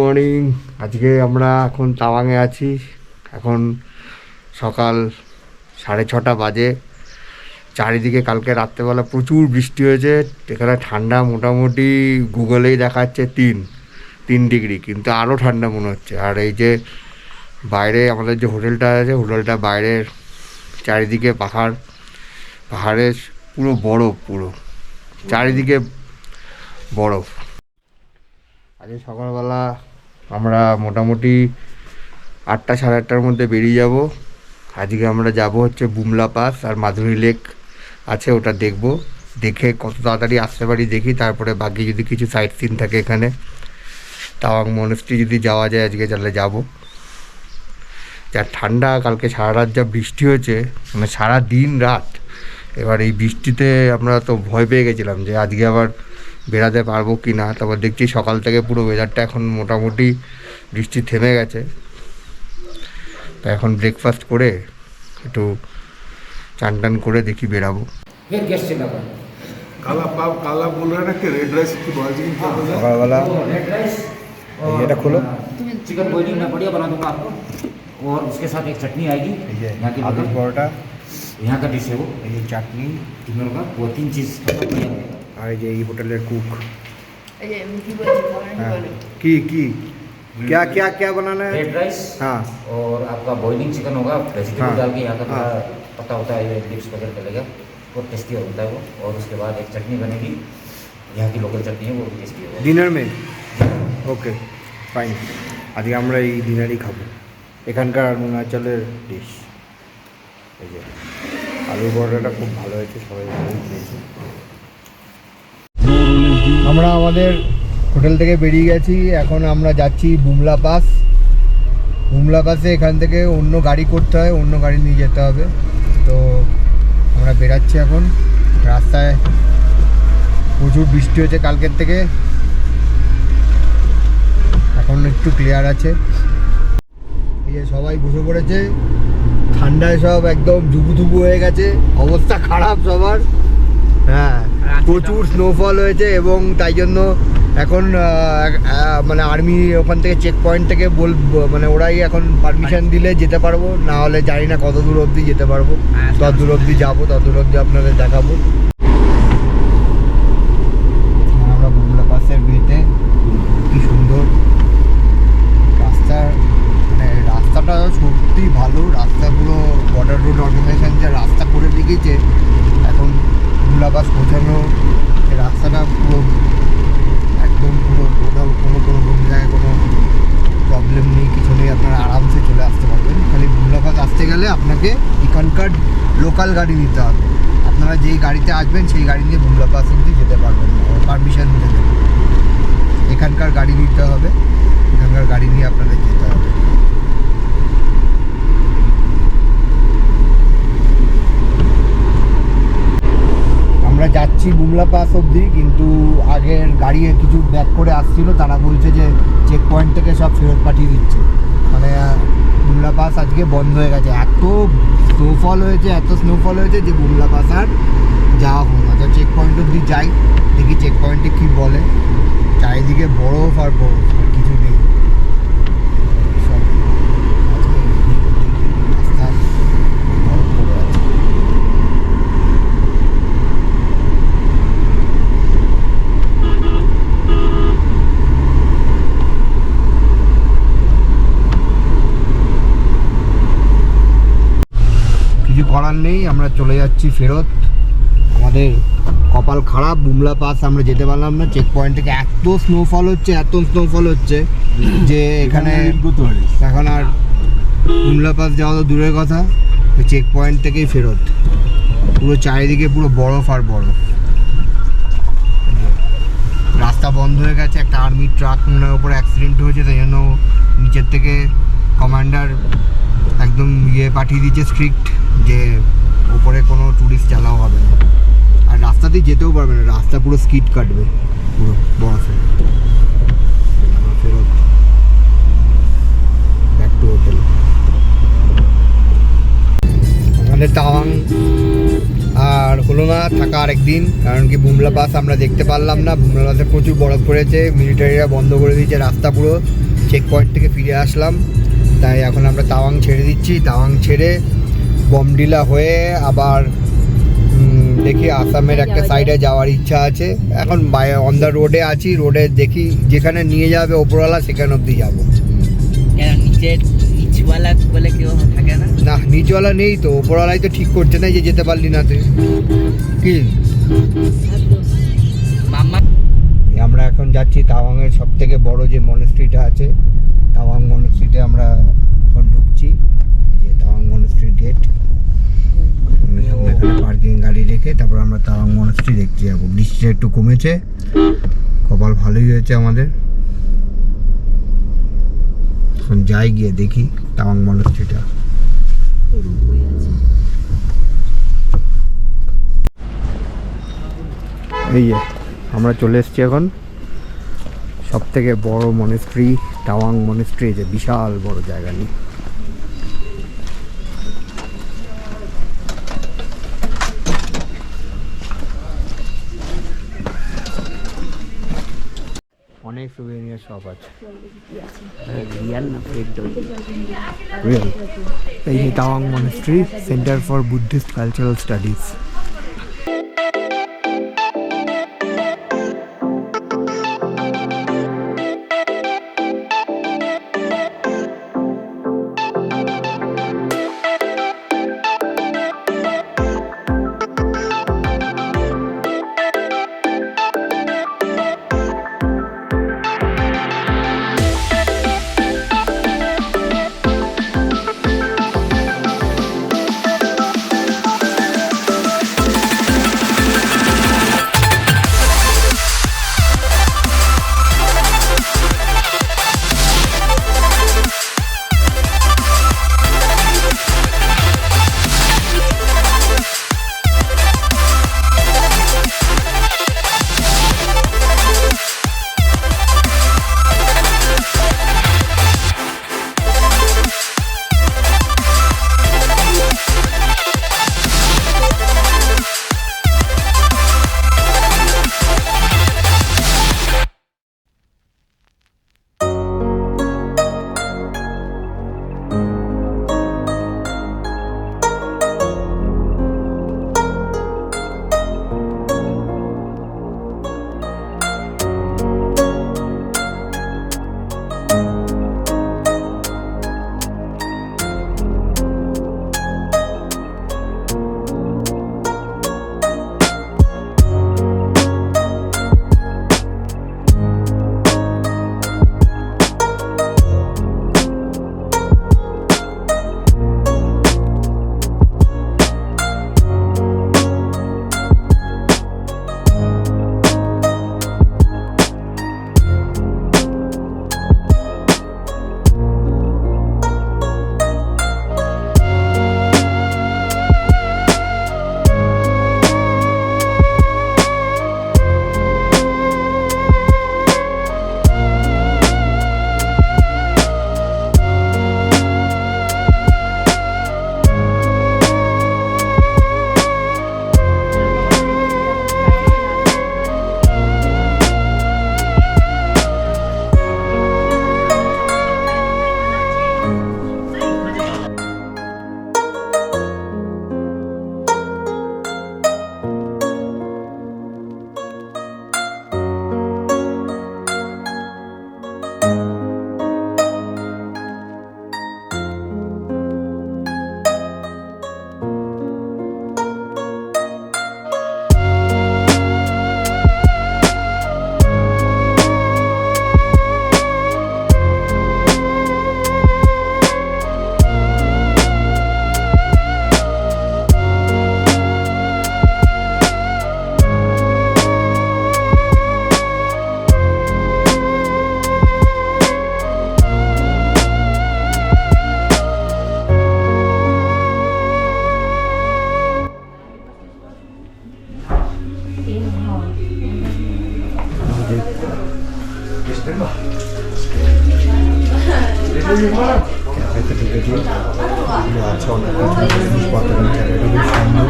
Morning. আজকে আমরা এখন তাওয়াংয়ে আছি। এখন সকাল 6:30 বাজে। চারিদিকে কালকে রাত্রেবেলা প্রচুর বৃষ্টি হয়েছে। এখানে ঠান্ডা মোটামুটি গুগলেই দেখাচ্ছে 3 ডিগ্রি, কিন্তু আরও ঠান্ডা মনে হচ্ছে। আর এই যে বাইরে আমাদের যে হোটেলটা আছে, হোটেলটা বাইরের চারিদিকে পাহাড়ে পুরো বরফ, পুরো চারিদিকে বরফ। আজকে সকালবেলা আমরা মোটামুটি 8টা সাড়ে 8টার মধ্যে বেরিয়ে যাব। আজকে আমরা যাব হচ্ছে বুমলা পাস আর মাধুরী লেক আছে, ওটা দেখব। দেখে কত তাড়াতাড়ি আসতে পারি দেখি, তারপরে বাকি যদি কিছু সাইট সিন থাকে এখানে তাওয়াং মনেস্ট্রি যদি যাওয়া যায় আজকে তাহলে যাব। যা ঠান্ডা, কালকে সারা রাত যা বৃষ্টি হয়েছে, মানে সারা দিন রাত। এবার এই বৃষ্টিতে আমরা তো ভয় পেয়ে গেছিলাম যে আজকে আবার বেরাতে পারবো কি না। তারপর দেখছি সকাল থেকে পুরো ওয়েদারটা এখন মোটামুটি বৃষ্টি থেমে গেছে। তা এখন ব্রেকফাস্ট করে একটু চান টান করে দেখি বেরাবো। काला पाव काला बोल रहा है ना कि रेड राइस की भाजी সকালবেলা এটা খোলো। चिकन बॉइलिंग मैं बढ़िया बना दूंगा आपको। और उसके साथ एक चटनी आएगी, यहाँ की আলুর পরোটা, यहाँ का डिश है वो এই যে চাটনি, तीनों का, वो 3 चीज़ बढ़िया है। আর এই যে এই হোটেলের কুক। हाँ কি কি क्या क्या क्या बनाना है? रेड राइस हाँ और आपका बॉइलिंग चिकन होगा, वेजिटेबल हाँ, डाल के यहाँ का थोड़ा हाँ। पता होता है, ये लिप्स वगैरह डलेगा, बहुत टेस्टी होता है वो। और उसके बाद एक चटनी बनेगी, यहाँ की लोकल चटनी है, वो भी टेस्टी होगा। ডিনার মে ওকে ফাইন। আজকে আমরা এই ডিনারই খাবো, এখানকার অরুণাচলের ডিশ। এই যে আলুর পরোটাটা খুব ভালো হয়েছে, সবাই ভালোই খেয়েছে। আমরা আমাদের হোটেল থেকে বেরিয়ে গেছি, এখন আমরা যাচ্ছি বুমলা পাস। বুমলা পাসে এখান থেকে অন্য গাড়ি করতে হয়, অন্য গাড়ি নিয়ে যেতে হবে। তো আমরা বেরাচ্ছি এখন। রাস্তায় প্রচুর বৃষ্টি হয়েছে কালকের থেকে, এখন একটু ক্লিয়ার আছে। এই যে সবাই বসে পড়েছে, ঠান্ডায় সব একদম জুবুথুবু হয়ে গেছে, অবস্থা খারাপ সবার। হ্যাঁ, প্রচুর স্নোফল হয়েছে এবং তাই জন্য এখন মানে আর্মি ওখান থেকে চেক পয়েন্ট থেকে মানে ওরাই এখন পারমিশন দিলে যেতে পারবো, না হলে জানি না কত দূর অবধি যেতে পারবো। তত দূর অবধি যাবো, তত দূর অবধি আপনাদের দেখাবো। আমরা বুমলা পাসের বেতে, কি সুন্দর রাস্তা, মানে রাস্তাটা সত্যি ভালো। রাস্তা পুরো বর্ডার রোড অর্গানাইজেশন যা রাস্তা করে দেখিয়েছে, এখন বুমলা পাস পৌঁছানো এই রাস্তাটা পুরো একদম পুরো কোথাও কোনো জায়গায় কোনো প্রবলেম নেই, কিছু নেই। আপনারা আরামসে চলে আসতে পারবেন। খালি বুমলা পাস আসতে গেলে আপনাকে এখানকার লোকাল গাড়ি নিতে হবে। আপনারা যেই গাড়িতে আসবেন সেই গাড়ি নিয়ে বুমলা পাস অবধি যেতে পারবেন না, পারমিশন নিতে দেবেন। এখানকার গাড়ি নিতে হবে, এখানকার গাড়ি নিয়ে আপনাদের যেতে হবে। আমরা যাচ্ছি বুমলা পাস অবধি, কিন্তু আগের গাড়ি কিছু ব্যাক করে আসছিল, তারা বলছে যে চেক পয়েন্ট থেকে সব ফেরত পাঠিয়ে দিচ্ছে। মানে বুমলা পাস আজকে বন্ধ হয়ে গেছে। এত স্নোফল হয়েছে যে বুমলা পাস আর যাওয়া হলো না। তো চেক পয়েন্ট অবধি যাই, দেখি চেক পয়েন্টে কী বলে। চারিদিকে বরফ আর বরফ, আর কিছু নেই। সব আজকে রাস্তা বরফ পড়ে আছে। কিছু করার নেই, আমরা চলে যাচ্ছি ফেরত। আমাদের কপাল খারাপ, বুমলা পাস আমরা যেতে পারলাম না। চেক পয়েন্ট থেকে এত স্নোফল হচ্ছে যে এখানে এখন আর বুমলা পাস যাওয়া তো দূরের কথা, চেক পয়েন্ট থেকেই ফেরত। পুরো চারিদিকে পুরো বরফ আর বরফ। রাস্তা বন্ধ হয়ে গেছে, একটা আর্মি ট্রাক মনে হয় ওপরে অ্যাক্সিডেন্ট হয়েছে, তাই জন্য নিচের থেকে কমান্ডার একদম পাঠিয়ে দিয়েছে স্ট্রিক্ট, যে ওপরে কোনো ট্যুরিস্ট চালাও হবে না। আর রাস্তাতেই যেতেও পারবে না, রাস্তা পুরো স্কিড কাটবে পুরো বরফে। ফেরত ব্যাক টু হোটেল। আমাদের তাওয়াং আর হলো না থাকা আরেকদিন, কারণ কি বুমলা পাস আমরা দেখতে পারলাম না। বুমলা পাসে প্রচুর বরফ পড়েছে, মিলিটারিরা বন্ধ করে দিয়েছে রাস্তা, পুরো চেক পয়েন্ট থেকে ফিরে আসলাম। তাই এখন আমরা তাওয়াং ছেড়ে দিচ্ছি। তাওয়াং ছেড়ে বমডিলা হয়ে আবার দেখি আসামের একটা সাইডে যাওয়ার ইচ্ছা আছে। এখন অন দ্য রোডে আছি, রোডে দেখি যেখানে নিয়ে যাবে ওপরওয়ালা সেখানে অবধি যাবো। নিচওয়ালা বলে কেউ থাকে না? না, নিচওয়ালা নেই তো, ওপরওয়ালাই তো ঠিক করছে না যে যেতে পারলি না তুই। কি মামা আমরা এখন যাচ্ছি তাওয়াংয়ের সব থেকে বড় যে মনেস্ট্রিটা আছে, তাওয়াং মনেস্ট্রিতে আমরা এখন ঢুকছি। যে তাওয়াং মনেস্ট্রির গেট, এখানে পার্কিং গাড়ি রেখে তারপর আমরা তাওয়াং মনেস্ট্রি দেখতে যাবো। বৃষ্টিটা একটু কমেছে, কপাল ভালোই হয়েছে আমাদের। এখন যাই গিয়ে দেখি তাওয়াং মনেস্ট্রিটা। এই যে আমরা চলে এসেছি এখন সব থেকে বড় মনেস্ট্রি, তাওয়াং মনেস্ট্রি, যে বিশাল বড় জায়গা নিয়ে। অনেক সুভিনিয়ার শপ আছে। রিয়াল না ফেক রিয়েল। এই যে Tawang monastery, centre for Buddhist cultural studies. ক্যাফেতে ঢুকেছি, এগুলো আছে অনেক জিনিসপত্র, জায়গাটা খুব সুন্দর।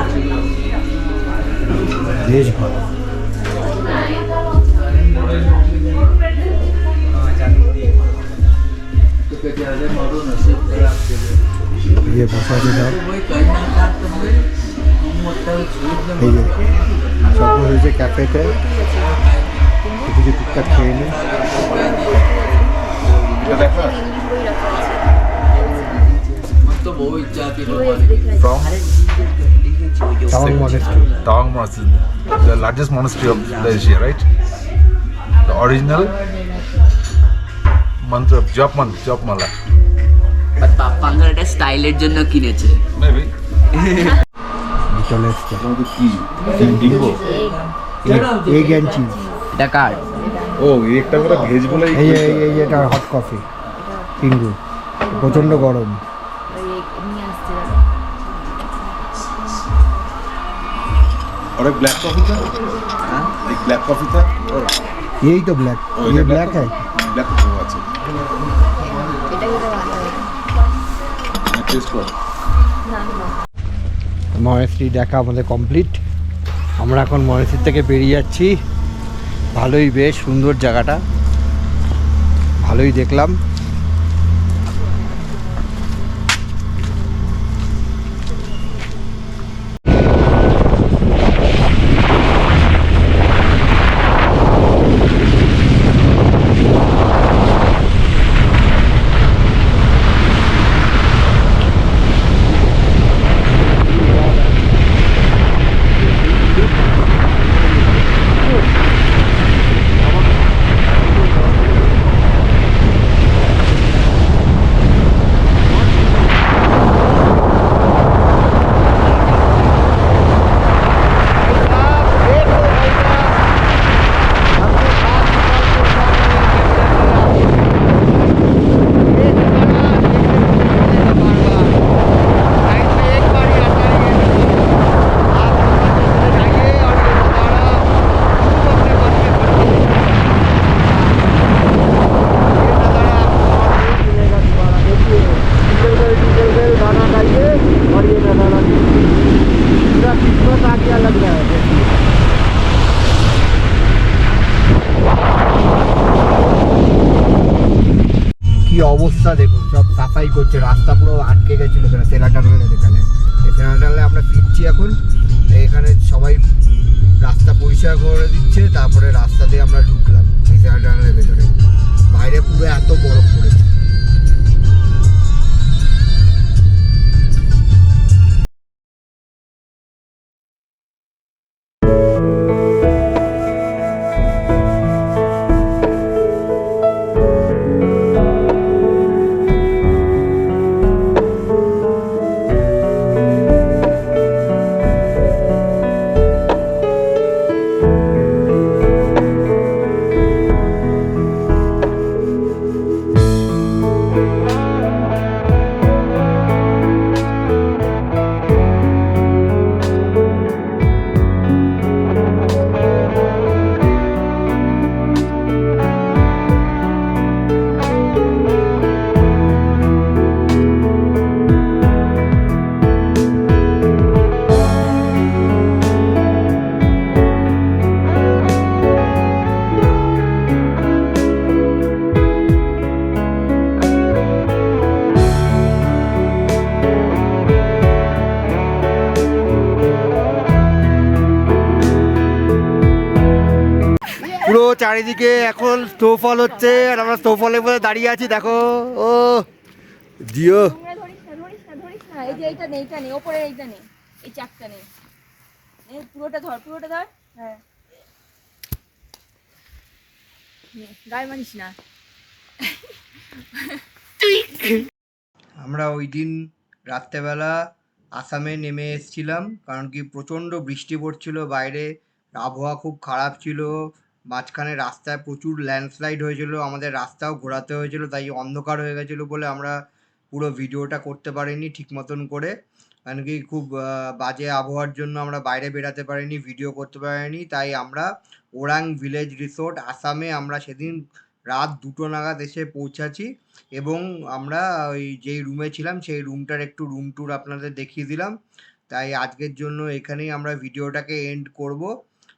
বেশ ভালো। ये बसा के साथ এই যে সব হয়েছে ক্যাফেতে, কিছু টুকটাক খেয়ে নিই। Tawang Monastery. Tawang Monastery, the largest monastery of the Asia, right? The original mantra, jop mala, পাপ্পাঙ্গার একটা স্টাইলের জন্য কিনেছে। maybe. Beetle extra Another key. Dingo. Egg and cheese. এটা কার? Oh, একটা করে ভেজ বলে এই এই এটা হট কফি পিঙ্গু, প্রচণ্ড গরম। और एक ब्लैक कॉफी था, एक ब्लैक कॉफी था, এই তো ব্ল্যাক, ये ব্ল্যাক है। ब्लैक कॉफी আছে। টেস্ট কর। মহেশটি দেখা আমাদের কমপ্লিট। আমরা এখন মহেশির থেকে বেরিয়ে যাচ্ছি। ভালোই, বেশ সুন্দর জায়গাটা, ভালোই দেখলাম। কি অবস্থা দেখুন, সব সাফাই করছে, রাস্তা পুরো আটকে গেছিলো এখানে সেলা টানেলের এখানে। এই সেলা টানেলে আমরা ফিরছি এখন, এখানে সবাই রাস্তা পরিষ্কার করে দিচ্ছে, তারপরে রাস্তা দিয়ে আমরা ঢুকলাম এই সেলা টানেলের ভেতরে। বাইরে পুরো এত বরফ পড়েছে। পুরো চারিদিকে এখন স্নোফল হচ্ছে আর আমরা স্নোফলের মধ্যে দাঁড়িয়ে আছি। দেখো, ও জিও ধরিস না, এই যে এইটা নেই, ওপরে এইটা নেই, এই চাকটা নেই, পুরোটা ধর, হ্যাঁ, গায়ে মানিস না। আমরা ওই দিন রাত্রেবেলা আসামে নেমে এসেছিলাম, কারণ কি প্রচণ্ড বৃষ্টি পড়ছিল, বাইরে আবহাওয়া খুব খারাপ ছিল, মাঝখানে রাস্তায় প্রচুর ল্যান্ডস্লাইড হয়েছিল, আমাদের রাস্তাও ঘোরাতে হয়েছিল, তাই অন্ধকার হয়ে গেছিলো বলে আমরা পুরো ভিডিওটা করতে পারিনি ঠিক মতন করে, কারণ কি খুব বাজে আবহাওয়ার জন্য আমরা বাইরে বেরাতে পারিনি, ভিডিও করতে পারিনি। তাই আমরা ওরাং ভিলেজ রিসোর্ট আসামে আমরা সেদিন রাত 2টো নাগাদ এসে পৌঁছাচ্ছি, এবং আমরা ওই যেই রুমে ছিলাম সেই রুমটার একটু রুম ট্যুর আপনাদের দেখিয়ে দিলাম। তাই আজকের জন্য এখানেই আমরা ভিডিওটাকে এন্ড করব।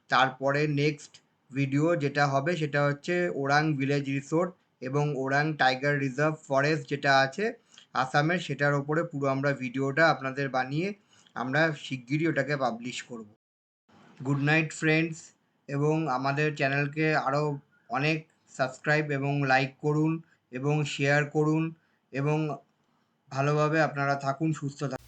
তারপরে নেক্সট ভিডিও যেটা হবে সেটা হচ্ছে ওরাং ভিলেজ রিসোর্ট এবং ওরাং টাইগার রিজার্ভ ফরেস্ট যেটা আছে আসামের, সেটার ওপরে পুরো আমরা ভিডিওটা আপনাদের বানিয়ে আমরা শিগগিরই ওটাকে পাবলিশ করব। গুড নাইট ফ্রেন্ডস, এবং আমাদের চ্যানেলকে আরও অনেক সাবস্ক্রাইব এবং লাইক করুন এবং শেয়ার করুন এবং ভালোভাবে আপনারা থাকুন, সুস্থ থাকুন।